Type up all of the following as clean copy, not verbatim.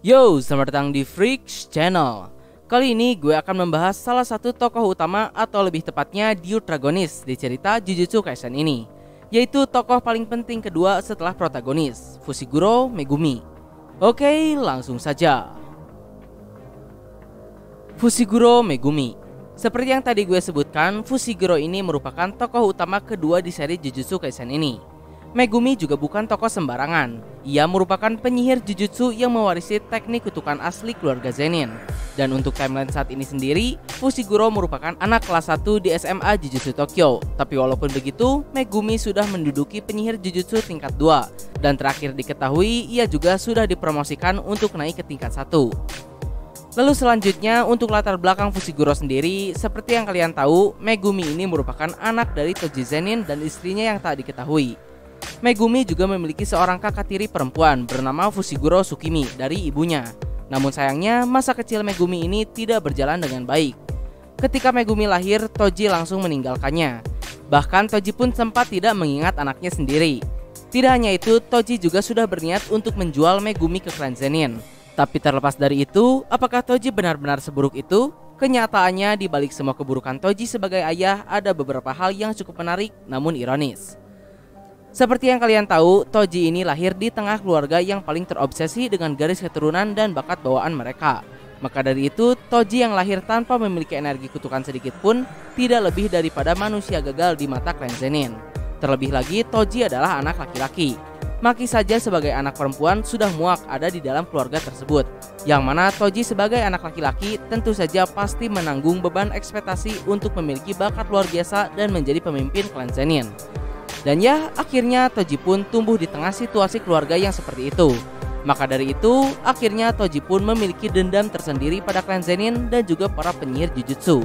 Yo, selamat datang di Freaks Channel. Kali ini gue akan membahas salah satu tokoh utama atau lebih tepatnya protagonis di cerita Jujutsu Kaisen ini, yaitu tokoh paling penting kedua setelah protagonis, Fushiguro Megumi. Oke, langsung saja. Fushiguro Megumi. Seperti yang tadi gue sebutkan, Fushiguro ini merupakan tokoh utama kedua di seri Jujutsu Kaisen ini. Megumi juga bukan tokoh sembarangan. Ia merupakan penyihir Jujutsu yang mewarisi teknik kutukan asli keluarga Zenin. Dan untuk timeline saat ini sendiri, Fushiguro merupakan anak kelas 1 di SMA Jujutsu Tokyo. Tapi walaupun begitu, Megumi sudah menduduki penyihir Jujutsu tingkat 2. Dan terakhir diketahui, ia juga sudah dipromosikan untuk naik ke tingkat 1. Lalu selanjutnya untuk latar belakang Fushiguro sendiri, seperti yang kalian tahu, Megumi ini merupakan anak dari Toji Zenin dan istrinya yang tak diketahui. Megumi juga memiliki seorang kakak tiri perempuan bernama Fushiguro Tsukimi dari ibunya. Namun sayangnya masa kecil Megumi ini tidak berjalan dengan baik. Ketika Megumi lahir, Toji langsung meninggalkannya. Bahkan Toji pun sempat tidak mengingat anaknya sendiri. Tidak hanya itu, Toji juga sudah berniat untuk menjual Megumi ke klan Zenin. Tapi terlepas dari itu, apakah Toji benar-benar seburuk itu? Kenyataannya di balik semua keburukan Toji sebagai ayah ada beberapa hal yang cukup menarik namun ironis. Seperti yang kalian tahu, Toji ini lahir di tengah keluarga yang paling terobsesi dengan garis keturunan dan bakat bawaan mereka. Maka dari itu, Toji yang lahir tanpa memiliki energi kutukan sedikit pun tidak lebih daripada manusia gagal di mata klan Zenin. Terlebih lagi, Toji adalah anak laki-laki. Maki saja sebagai anak perempuan sudah muak ada di dalam keluarga tersebut. Yang mana Toji sebagai anak laki-laki tentu saja pasti menanggung beban ekspektasi untuk memiliki bakat luar biasa dan menjadi pemimpin klan Zenin. Dan ya, akhirnya Toji pun tumbuh di tengah situasi keluarga yang seperti itu. Maka dari itu, akhirnya Toji pun memiliki dendam tersendiri pada klan Zenin dan juga para penyihir Jujutsu.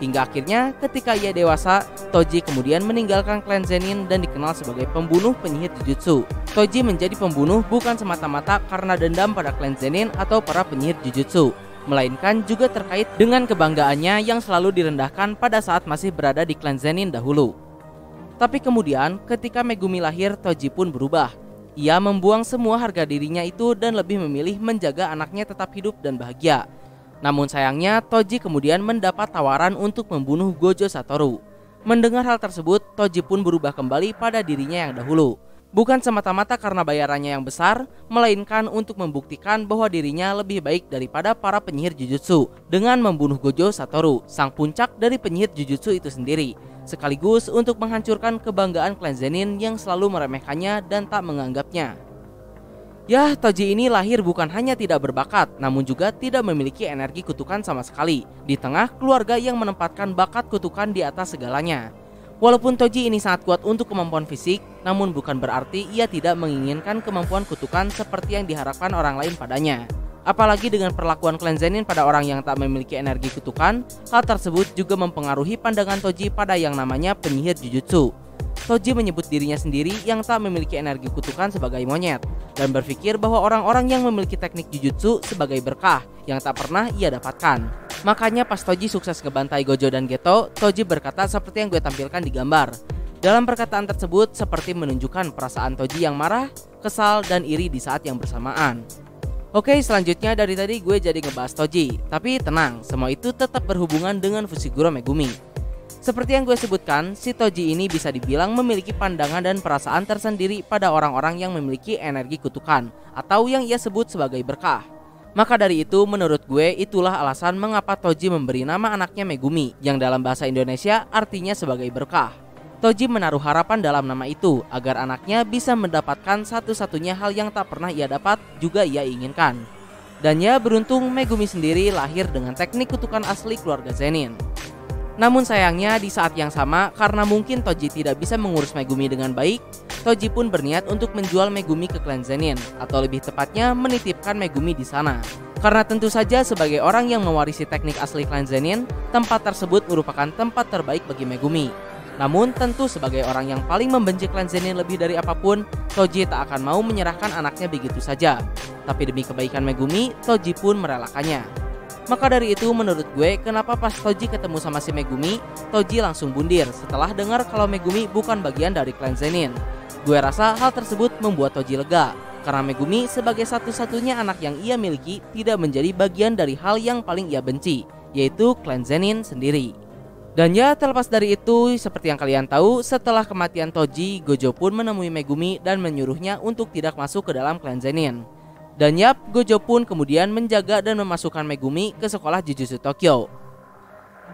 Hingga akhirnya ketika ia dewasa, Toji kemudian meninggalkan klan Zenin dan dikenal sebagai pembunuh penyihir Jujutsu. Toji menjadi pembunuh bukan semata-mata karena dendam pada klan Zenin atau para penyihir Jujutsu, melainkan juga terkait dengan kebanggaannya yang selalu direndahkan pada saat masih berada di klan Zenin dahulu. Tapi kemudian ketika Megumi lahir, Toji pun berubah. Ia membuang semua harga dirinya itu dan lebih memilih menjaga anaknya tetap hidup dan bahagia. Namun sayangnya Toji kemudian mendapat tawaran untuk membunuh Gojo Satoru. Mendengar hal tersebut, Toji pun berubah kembali pada dirinya yang dahulu. Bukan semata-mata karena bayarannya yang besar, melainkan untuk membuktikan bahwa dirinya lebih baik daripada para penyihir Jujutsu dengan membunuh Gojo Satoru, sang puncak dari penyihir Jujutsu itu sendiri. Sekaligus untuk menghancurkan kebanggaan klan Zenin yang selalu meremehkannya dan tak menganggapnya. Yah, Toji ini lahir bukan hanya tidak berbakat, namun juga tidak memiliki energi kutukan sama sekali. Di tengah keluarga yang menempatkan bakat kutukan di atas segalanya. Walaupun Toji ini sangat kuat untuk kemampuan fisik, namun bukan berarti ia tidak menginginkan kemampuan kutukan seperti yang diharapkan orang lain padanya. Apalagi dengan perlakuan klan Zenin pada orang yang tak memiliki energi kutukan, hal tersebut juga mempengaruhi pandangan Toji pada yang namanya penyihir Jujutsu. Toji menyebut dirinya sendiri yang tak memiliki energi kutukan sebagai monyet, dan berpikir bahwa orang-orang yang memiliki teknik Jujutsu sebagai berkah yang tak pernah ia dapatkan. Makanya pas Toji sukses ngebantai Gojo dan Geto, Toji berkata seperti yang gue tampilkan di gambar. Dalam perkataan tersebut seperti menunjukkan perasaan Toji yang marah, kesal, dan iri di saat yang bersamaan. Oke, selanjutnya dari tadi gue jadi ngebahas Toji. Tapi tenang, semua itu tetap berhubungan dengan Fushiguro Megumi. Seperti yang gue sebutkan, si Toji ini bisa dibilang memiliki pandangan dan perasaan tersendiri pada orang-orang yang memiliki energi kutukan atau yang ia sebut sebagai berkah. Maka dari itu menurut gue itulah alasan mengapa Toji memberi nama anaknya Megumi, yang dalam bahasa Indonesia artinya sebagai berkah. Toji menaruh harapan dalam nama itu agar anaknya bisa mendapatkan satu-satunya hal yang tak pernah ia dapat juga ia inginkan. Dan ya, beruntung Megumi sendiri lahir dengan teknik kutukan asli keluarga Zenin. Namun sayangnya di saat yang sama, karena mungkin Toji tidak bisa mengurus Megumi dengan baik, Toji pun berniat untuk menjual Megumi ke klan Zenin, atau lebih tepatnya menitipkan Megumi di sana. Karena tentu saja sebagai orang yang mewarisi teknik asli klan Zenin, tempat tersebut merupakan tempat terbaik bagi Megumi. Namun tentu sebagai orang yang paling membenci klan Zenin lebih dari apapun, Toji tak akan mau menyerahkan anaknya begitu saja. Tapi demi kebaikan Megumi, Toji pun merelakannya. Maka dari itu menurut gue, kenapa pas Toji ketemu sama si Megumi, Toji langsung bundir setelah dengar kalau Megumi bukan bagian dari klan Zenin. Gue rasa hal tersebut membuat Toji lega. karena Megumi sebagai satu-satunya anak yang ia miliki tidak menjadi bagian dari hal yang paling ia benci, yaitu klan Zenin sendiri. Dan ya, terlepas dari itu, seperti yang kalian tahu, setelah kematian Toji, Gojo pun menemui Megumi dan menyuruhnya untuk tidak masuk ke dalam klan Zenin. Dan yap, Gojo pun kemudian menjaga dan memasukkan Megumi ke sekolah Jujutsu Tokyo.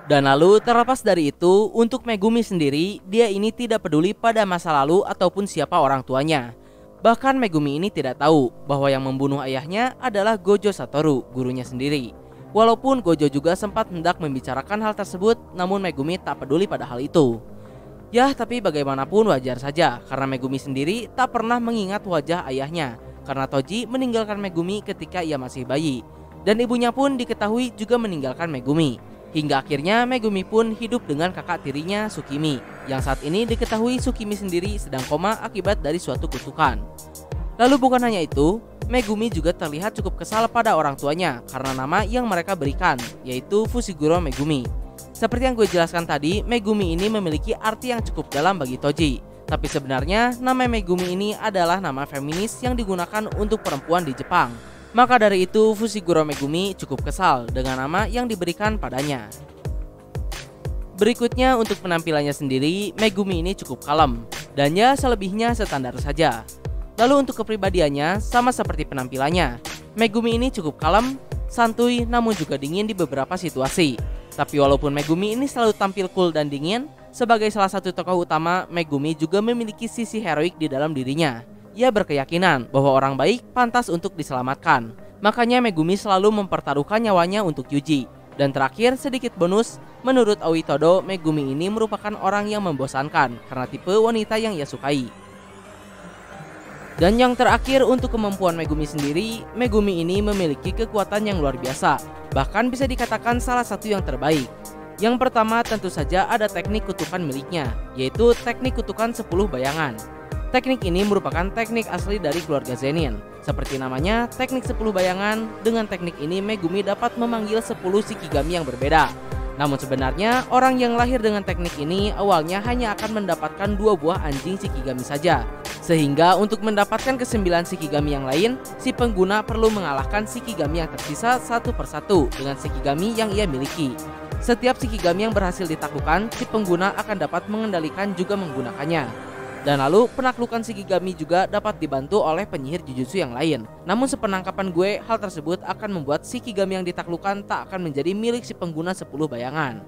Dan lalu terlepas dari itu, untuk Megumi sendiri, dia ini tidak peduli pada masa lalu ataupun siapa orang tuanya. Bahkan Megumi ini tidak tahu bahwa yang membunuh ayahnya adalah Gojo Satoru, gurunya sendiri. Walaupun Gojo juga sempat hendak membicarakan hal tersebut, namun Megumi tak peduli pada hal itu. Ya, tapi bagaimanapun wajar saja, karena Megumi sendiri tak pernah mengingat wajah ayahnya, karena Toji meninggalkan Megumi ketika ia masih bayi. Dan ibunya pun diketahui juga meninggalkan Megumi. Hingga akhirnya Megumi pun hidup dengan kakak tirinya Tsukimi, yang saat ini diketahui Tsukimi sendiri sedang koma akibat dari suatu kutukan. Lalu bukan hanya itu, Megumi juga terlihat cukup kesal pada orang tuanya karena nama yang mereka berikan, yaitu Fushiguro Megumi. Seperti yang gue jelaskan tadi, Megumi ini memiliki arti yang cukup dalam bagi Toji. Tapi sebenarnya nama Megumi ini adalah nama feminis yang digunakan untuk perempuan di Jepang. Maka dari itu Fushiguro Megumi cukup kesal dengan nama yang diberikan padanya. Berikutnya untuk penampilannya sendiri, Megumi ini cukup kalem, dan ya selebihnya standar saja. Lalu untuk kepribadiannya sama seperti penampilannya, Megumi ini cukup kalem, santuy, namun juga dingin di beberapa situasi. Tapi walaupun Megumi ini selalu tampil cool dan dingin, sebagai salah satu tokoh utama, Megumi juga memiliki sisi heroik di dalam dirinya. Ia berkeyakinan bahwa orang baik pantas untuk diselamatkan. Makanya Megumi selalu mempertaruhkan nyawanya untuk Yuji. Dan terakhir sedikit bonus, menurut Aoi Todo, Megumi ini merupakan orang yang membosankan karena tipe wanita yang ia sukai. Dan yang terakhir untuk kemampuan Megumi sendiri, Megumi ini memiliki kekuatan yang luar biasa. Bahkan bisa dikatakan salah satu yang terbaik. Yang pertama tentu saja ada teknik kutukan miliknya, yaitu teknik kutukan 10 bayangan. Teknik ini merupakan teknik asli dari keluarga Zenin. Seperti namanya, teknik 10 bayangan. Dengan teknik ini Megumi dapat memanggil 10 Shikigami yang berbeda. Namun sebenarnya orang yang lahir dengan teknik ini awalnya hanya akan mendapatkan 2 buah anjing Shikigami saja. Sehingga untuk mendapatkan ke-9 Shikigami yang lain, si pengguna perlu mengalahkan Shikigami yang tersisa satu persatu dengan Shikigami yang ia miliki. Setiap Shikigami yang berhasil ditaklukkan, si pengguna akan dapat mengendalikan juga menggunakannya. Dan lalu penaklukan Shikigami juga dapat dibantu oleh penyihir Jujutsu yang lain. Namun sepenangkapan gue, hal tersebut akan membuat Shikigami yang ditaklukkan tak akan menjadi milik si pengguna 10 bayangan.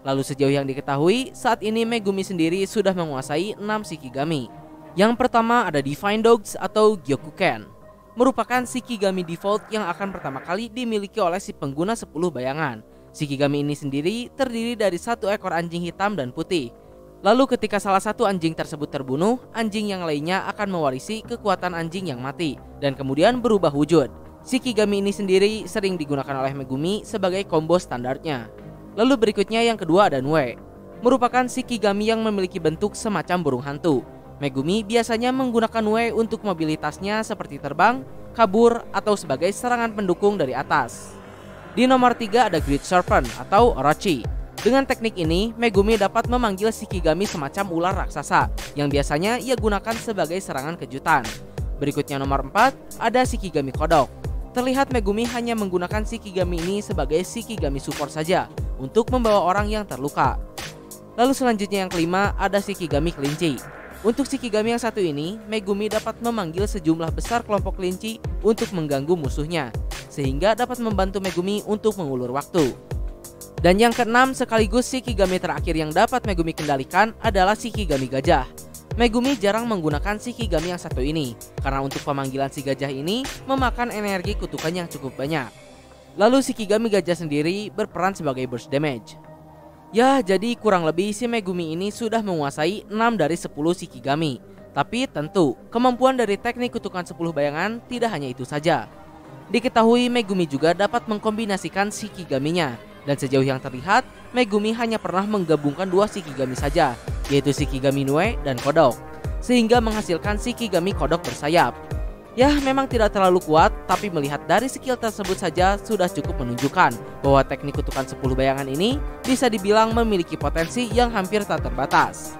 Lalu sejauh yang diketahui, saat ini Megumi sendiri sudah menguasai 6 Shikigami. Yang pertama ada Divine Dogs atau Gyokuken, merupakan Shikigami default yang akan pertama kali dimiliki oleh si pengguna 10 bayangan. Shikigami ini sendiri terdiri dari 1 ekor anjing hitam dan putih. Lalu ketika salah satu anjing tersebut terbunuh, anjing yang lainnya akan mewarisi kekuatan anjing yang mati dan kemudian berubah wujud. Shikigami ini sendiri sering digunakan oleh Megumi sebagai combo standarnya. Lalu berikutnya yang kedua ada Nue, merupakan Shikigami yang memiliki bentuk semacam burung hantu. Megumi biasanya menggunakan Nue untuk mobilitasnya seperti terbang, kabur, atau sebagai serangan pendukung dari atas. Di nomor 3 ada Great Serpent atau Orochi. Dengan teknik ini, Megumi dapat memanggil Shikigami semacam ular raksasa yang biasanya ia gunakan sebagai serangan kejutan. Berikutnya nomor 4 ada Shikigami Kodok. Terlihat Megumi hanya menggunakan Shikigami ini sebagai Shikigami support saja untuk membawa orang yang terluka. Lalu selanjutnya yang kelima ada Shikigami Kelinci. Untuk Shikigami yang satu ini, Megumi dapat memanggil sejumlah besar kelompok kelinci untuk mengganggu musuhnya, sehingga dapat membantu Megumi untuk mengulur waktu. Dan yang keenam sekaligus Shikigami terakhir yang dapat Megumi kendalikan adalah Shikigami Gajah. Megumi jarang menggunakan Shikigami yang satu ini, karena untuk pemanggilan si gajah ini memakan energi kutukan yang cukup banyak. Lalu Shikigami Gajah sendiri berperan sebagai burst damage. Ya, jadi kurang lebih si Megumi ini sudah menguasai 6 dari 10 Shikigami. Tapi tentu, kemampuan dari teknik kutukan 10 bayangan tidak hanya itu saja. Diketahui Megumi juga dapat mengkombinasikan Shikigaminya. Dan sejauh yang terlihat, Megumi hanya pernah menggabungkan 2 Shikigami saja, yaitu Shikigami Nue dan Kodok, sehingga menghasilkan Shikigami Kodok bersayap. Ya, memang tidak terlalu kuat, tapi melihat dari skill tersebut saja sudah cukup menunjukkan bahwa teknik kutukan 10 bayangan ini bisa dibilang memiliki potensi yang hampir tak terbatas.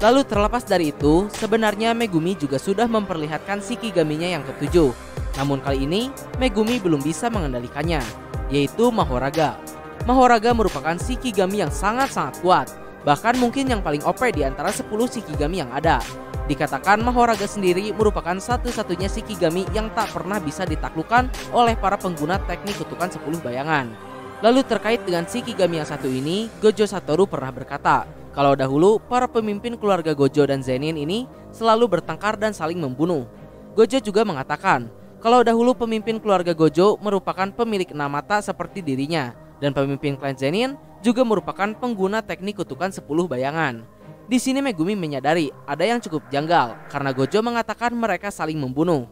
Lalu terlepas dari itu, sebenarnya Megumi juga sudah memperlihatkan Shikigaminya yang ketujuh. Namun kali ini, Megumi belum bisa mengendalikannya, yaitu Mahoraga. Mahoraga merupakan Shikigami yang sangat-sangat kuat, bahkan mungkin yang paling OP di antara 10 Shikigami yang ada. Dikatakan Mahoraga sendiri merupakan satu-satunya Shikigami yang tak pernah bisa ditaklukkan oleh para pengguna teknik kutukan 10 bayangan. Lalu terkait dengan Shikigami yang satu ini, Gojo Satoru pernah berkata, kalau dahulu para pemimpin keluarga Gojo dan Zenin ini selalu bertengkar dan saling membunuh. Gojo juga mengatakan, kalau dahulu pemimpin keluarga Gojo merupakan pemilik 6 mata seperti dirinya, dan pemimpin klan Zenin juga merupakan pengguna teknik kutukan 10 bayangan. Di sini Megumi menyadari ada yang cukup janggal karena Gojo mengatakan mereka saling membunuh.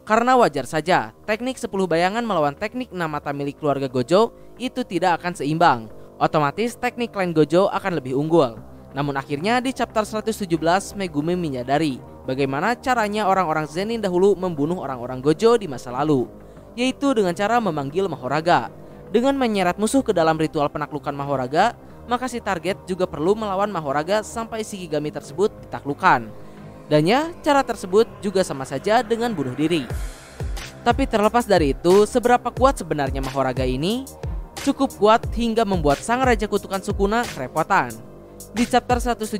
Karena wajar saja, teknik 10 bayangan melawan teknik 6 mata milik keluarga Gojo itu tidak akan seimbang. Otomatis teknik klan Gojo akan lebih unggul. Namun akhirnya di chapter 117 Megumi menyadari bagaimana caranya orang-orang Zenin dahulu membunuh orang-orang Gojo di masa lalu, yaitu dengan cara memanggil Mahoraga. Dengan menyeret musuh ke dalam ritual penaklukan Mahoraga, maka si target juga perlu melawan Mahoraga sampai Shikigami tersebut ditaklukkan. Dan ya, cara tersebut juga sama saja dengan bunuh diri. Tapi terlepas dari itu, seberapa kuat sebenarnya Mahoraga ini? Cukup kuat hingga membuat sang Raja Kutukan Sukuna kerepotan. Di chapter 117,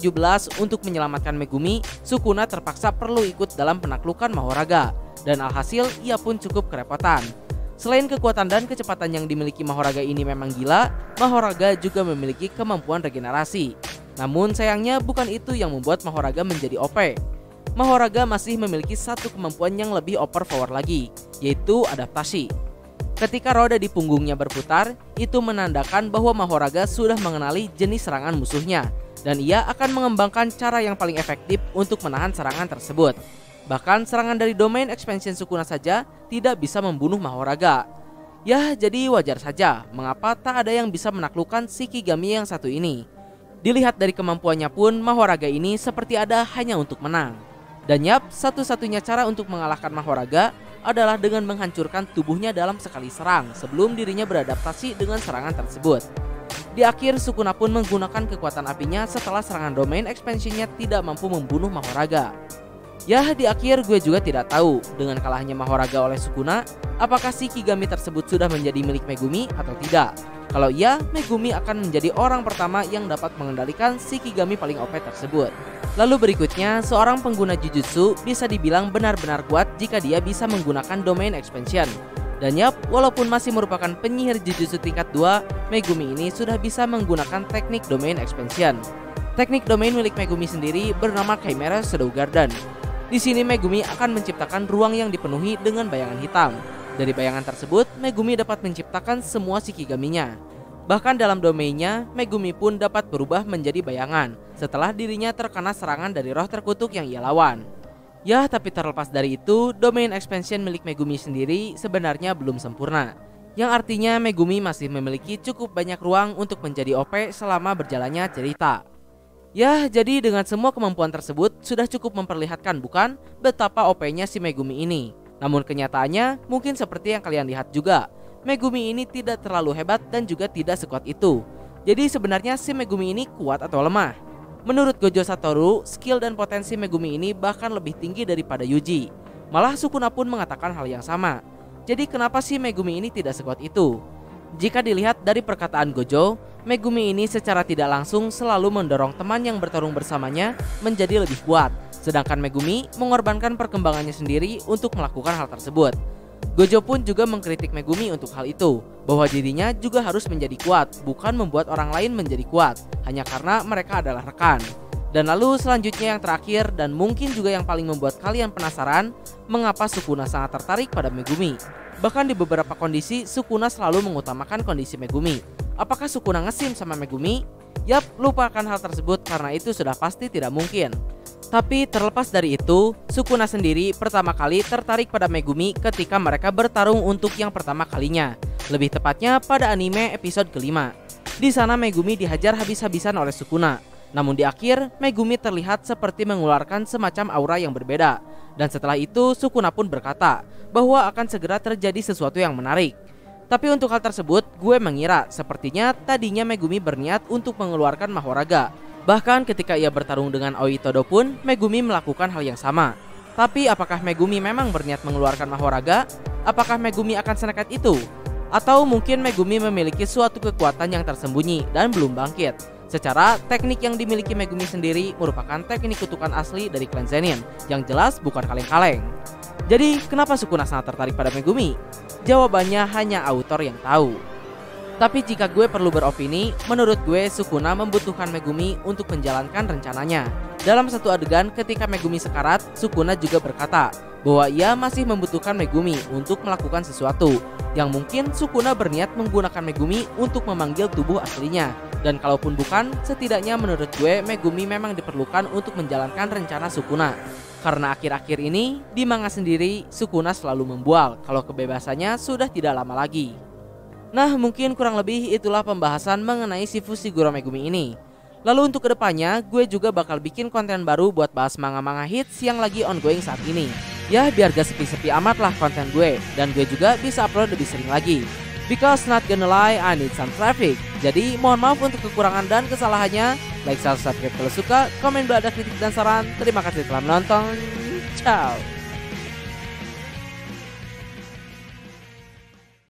untuk menyelamatkan Megumi, Sukuna terpaksa perlu ikut dalam penaklukan Mahoraga. Dan alhasil ia pun cukup kerepotan. Selain kekuatan dan kecepatan yang dimiliki Mahoraga ini memang gila, Mahoraga juga memiliki kemampuan regenerasi. Namun sayangnya bukan itu yang membuat Mahoraga menjadi OP. Mahoraga masih memiliki satu kemampuan yang lebih overpower lagi, yaitu adaptasi. Ketika roda di punggungnya berputar, itu menandakan bahwa Mahoraga sudah mengenali jenis serangan musuhnya, dan ia akan mengembangkan cara yang paling efektif untuk menahan serangan tersebut. Bahkan serangan dari domain expansion Sukuna saja tidak bisa membunuh Mahoraga. Ya, jadi wajar saja mengapa tak ada yang bisa menaklukkan Shikigami yang satu ini. Dilihat dari kemampuannya pun, Mahoraga ini seperti ada hanya untuk menang. Dan yap, satu-satunya cara untuk mengalahkan Mahoraga adalah dengan menghancurkan tubuhnya dalam sekali serang sebelum dirinya beradaptasi dengan serangan tersebut. Di akhir, Sukuna pun menggunakan kekuatan apinya setelah serangan domain expansionnya tidak mampu membunuh Mahoraga. Ya, di akhir gue juga tidak tahu dengan kalahnya Mahoraga oleh Sukuna, apakah Shikigami tersebut sudah menjadi milik Megumi atau tidak. Kalau iya, Megumi akan menjadi orang pertama yang dapat mengendalikan Shikigami paling OP tersebut. Lalu berikutnya, seorang pengguna Jujutsu bisa dibilang benar-benar kuat jika dia bisa menggunakan domain expansion. Dan yap, walaupun masih merupakan penyihir Jujutsu tingkat 2, Megumi ini sudah bisa menggunakan teknik domain expansion. Teknik domain milik Megumi sendiri bernama Chimera Shadow Garden. Di sini Megumi akan menciptakan ruang yang dipenuhi dengan bayangan hitam. Dari bayangan tersebut, Megumi dapat menciptakan semua Shikigaminya. Bahkan dalam domainnya, Megumi pun dapat berubah menjadi bayangan setelah dirinya terkena serangan dari roh terkutuk yang ia lawan. Ya, tapi terlepas dari itu, domain expansion milik Megumi sendiri sebenarnya belum sempurna. Yang artinya Megumi masih memiliki cukup banyak ruang untuk menjadi OP selama berjalannya cerita. Ya, jadi dengan semua kemampuan tersebut sudah cukup memperlihatkan bukan betapa OP-nya si Megumi ini. Namun kenyataannya mungkin seperti yang kalian lihat juga, Megumi ini tidak terlalu hebat dan juga tidak sekuat itu. Jadi sebenarnya si Megumi ini kuat atau lemah? Menurut Gojo Satoru, skill dan potensi Megumi ini bahkan lebih tinggi daripada Yuji. Malah Sukuna pun mengatakan hal yang sama. Jadi kenapa sih Megumi ini tidak sekuat itu? Jika dilihat dari perkataan Gojo, Megumi ini secara tidak langsung selalu mendorong teman yang bertarung bersamanya menjadi lebih kuat. Sedangkan Megumi mengorbankan perkembangannya sendiri untuk melakukan hal tersebut. Gojo pun juga mengkritik Megumi untuk hal itu, bahwa dirinya juga harus menjadi kuat, bukan membuat orang lain menjadi kuat, hanya karena mereka adalah rekan. Dan lalu selanjutnya yang terakhir dan mungkin juga yang paling membuat kalian penasaran, mengapa Sukuna sangat tertarik pada Megumi. Bahkan di beberapa kondisi, Sukuna selalu mengutamakan kondisi Megumi. Apakah Sukuna ngesim sama Megumi? Yap, lupakan hal tersebut karena itu sudah pasti tidak mungkin. Tapi terlepas dari itu, Sukuna sendiri pertama kali tertarik pada Megumi ketika mereka bertarung untuk yang pertama kalinya. Lebih tepatnya pada anime episode kelima. Di sana Megumi dihajar habis-habisan oleh Sukuna. Namun di akhir, Megumi terlihat seperti mengeluarkan semacam aura yang berbeda. Dan setelah itu, Sukuna pun berkata bahwa akan segera terjadi sesuatu yang menarik. Tapi untuk hal tersebut, gue mengira sepertinya tadinya Megumi berniat untuk mengeluarkan Mahoraga. Bahkan ketika ia bertarung dengan Aoi Todo pun, Megumi melakukan hal yang sama. Tapi apakah Megumi memang berniat mengeluarkan Mahoraga? Apakah Megumi akan senekat itu? Atau mungkin Megumi memiliki suatu kekuatan yang tersembunyi dan belum bangkit? Secara teknik yang dimiliki Megumi sendiri merupakan teknik kutukan asli dari klan Zenin, yang jelas bukan kaleng-kaleng. Jadi kenapa Sukuna sangat tertarik pada Megumi? Jawabannya hanya autor yang tahu. Tapi jika gue perlu beropini, menurut gue Sukuna membutuhkan Megumi untuk menjalankan rencananya. Dalam satu adegan ketika Megumi sekarat, Sukuna juga berkata bahwa ia masih membutuhkan Megumi untuk melakukan sesuatu. Yang mungkin Sukuna berniat menggunakan Megumi untuk memanggil tubuh aslinya. Dan kalaupun bukan, setidaknya menurut gue Megumi memang diperlukan untuk menjalankan rencana Sukuna. Karena akhir-akhir ini, di manga sendiri, Sukuna selalu membual kalau kebebasannya sudah tidak lama lagi. Nah, mungkin kurang lebih itulah pembahasan mengenai si Fushiguro Megumi ini. Lalu untuk kedepannya, gue juga bakal bikin konten baru buat bahas manga-manga hits yang lagi ongoing saat ini. Ya, biar gak sepi-sepi amat lah konten gue, dan gue juga bisa upload lebih sering lagi. Because not gonna lie, I need some traffic. Jadi mohon maaf untuk kekurangan dan kesalahannya. Like, subscribe kalau suka, komen bila ada kritik dan saran. Terima kasih telah menonton. Ciao.